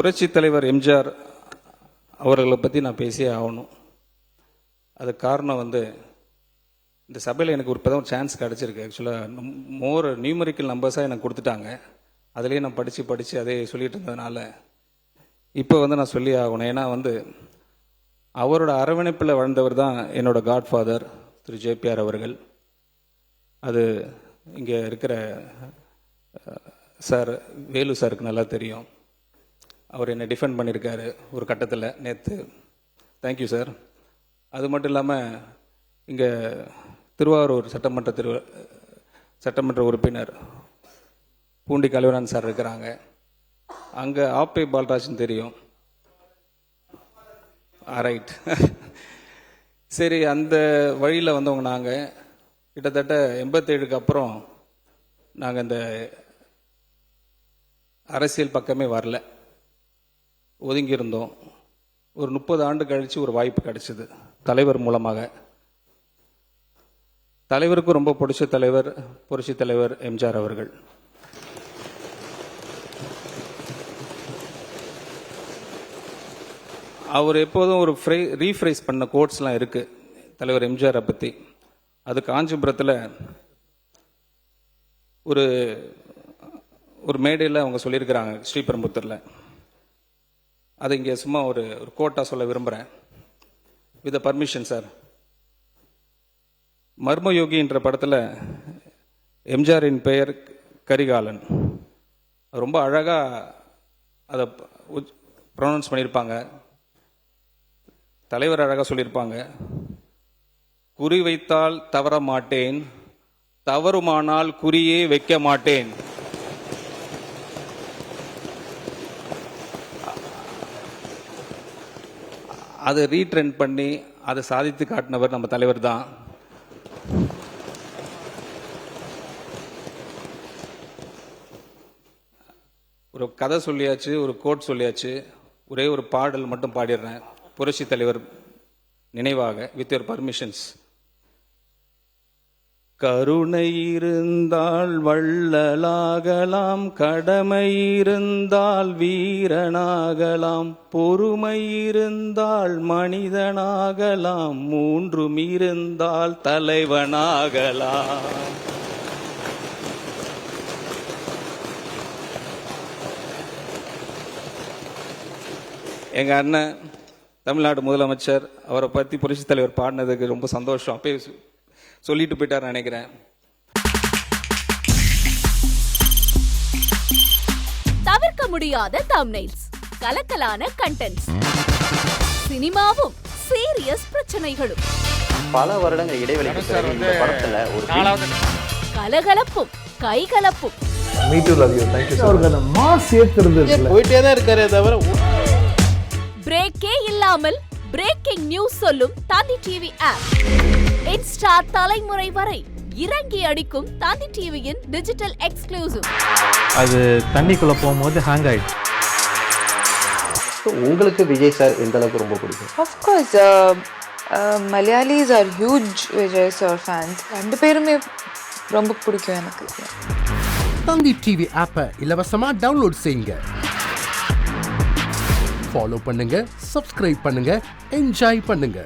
புரட்சி தலைவர் எம்ஜிஆர் அவர்களை பற்றி நான் பேசியே ஆகணும். அது காரணம் இந்த சபையில் எனக்கு இப்போ தான் ஒரு சான்ஸ் கிடச்சிருக்கு. ஆக்சுவலாக மோர் நியூமரிக்கல் நம்பர்ஸாக எனக்கு கொடுத்துட்டாங்க. அதிலே நான் படித்து அதே சொல்லிட்டு இருந்ததுனால இப்போ நான் சொல்லி ஆகணும். ஏன்னா அவரோட அரவணைப்பில் வாழ்ந்தவர் தான் என்னோட காட்ஃபாதர் திரு ஜேபிஆர் அவர்கள். அது இங்கே இருக்கிற சார் வேலு சாருக்கு நல்லா தெரியும். அவர் என்னை டிஃபெண்ட் பண்ணியிருக்காரு ஒரு கட்டத்தில் நேற்று. Thank you sir. அது மட்டும் இல்லாமல் இங்கே திருவாரூர் சட்டமன்ற உறுப்பினர் பூண்டி கலைவரன் சார் இருக்கிறாங்க. அங்கே ஆப்பே பால்ராஜன் தெரியும். ரைட். சரி, அந்த வழியில் வந்தவங்க நாங்கள் கிட்டத்தட்ட 87க்கு அப்புறம் நாங்கள் இந்த அரசியல் பக்கமே வரல, ஒதுங்கியிருந்தோம். ஒரு 30 ஆண்டு கழித்து ஒரு வாய்ப்பு கிடைச்சிது தலைவர் மூலமாக. தலைவருக்கும் ரொம்ப பிடிச்ச தலைவர் புரட்சி தலைவர் எம்ஜிஆர் அவர்கள். அவர் எப்போதும் ஒரு ரீஃப்ரைஸ் பண்ண கோட்ஸ்லாம் இருக்குது தலைவர் எம்ஜிஆரை பற்றி. அது காஞ்சிபுரத்தில் ஒரு மேடையில் அவங்க சொல்லியிருக்கிறாங்க, ஸ்ரீபெரும்புத்தூரில். அதை இங்கே சும்மா ஒரு கோட்டாக சொல்ல விரும்புகிறேன், வித் பர்மிஷன் சார். மர்மயோகி என்ற படத்தில் எம்ஜிஆரின் பெயர் கரிகாலன். ரொம்ப அழகாக அதை ப்ரொனவுன்ஸ் பண்ணியிருப்பாங்க. தலைவர் அழகாக சொல்லியிருப்பாங்க, குறி வைத்தால் தவற மாட்டேன், தவறுமானால் குறியே வைக்க மாட்டேன். அதை ரீட்ரெண்ட் பண்ணி அதை சாதித்து காட்டினவர் நம்ம தலைவர் தான். ஒரு கதை சொல்லியாச்சு, ஒரு கோட் சொல்லியாச்சு. ஒரே ஒரு பாடல் மட்டும் பாடிடுறேன் புரட்சி தலைவர் நினைவாக, வித் யுவர் பர்மிஷன்ஸ். கருணை இருந்தால் வள்ளலாகலாம், கடமை இருந்தால் வீரனாகலாம், பொறுமை இருந்தால் மனிதனாகலாம், மூன்றும் இருந்தால் தலைவனாகலாம். எங்கள் அண்ணன் தமிழ்நாடு முதலமைச்சர், அவரை பற்றி புரட்சி தலைவர் பாடினதுக்கு ரொம்ப சந்தோஷம். அப்பயே சொல்லிட்டு போயிட்டார் நினைக்கிறேன். தவிர்க்க முடியாத தம்ப்நெயில்ஸ், கலக்கலான கண்டென்ட்ஸ், சினிமாவும் சீரியஸ் பிரச்சனைகளும், பல வருடங்கள் இடைவெளிக்கு பிறகு இந்த படத்துல ஒரு கலகலப்பும் கைகலப்பும். Me too love you. Thank you sir. அவருக்கு அந்த மாஸ் ஏத்துறது போயிட்டே தான் இருக்காரே தவிர பிரேக்கே இல்லாமல் பிரேக்கிங் நியூஸ் சொல்லும் தந்தி டிவி ஆப். இன்ஸ்டா தலைமுறை வரை இறங்கி அடிக்கும் தந்தி டிவியின் டிஜிட்டல் எக்ஸ்க்ளூசிவ். அது தண்ணிக்குள்ள போகும்போது ஹேங் ஆயிடுச்சு. உங்களுக்கு விஜய் சார் எந்த அளவுக்கு ரொம்ப பிடிக்கும்? Of course, Malayalis are huge Vijay sir fans. ரெண்டு பேருமே ரொம்ப பிடிக்கும் எனக்கு. தந்தி டிவி ஆப்பை இலவசமா டவுன்லோட் செய்யுங்க. ஃபாலோ பண்ணுங்க, சப்ஸ்கிரைப் பண்ணுங்க, என்ஜாய் பண்ணுங்க.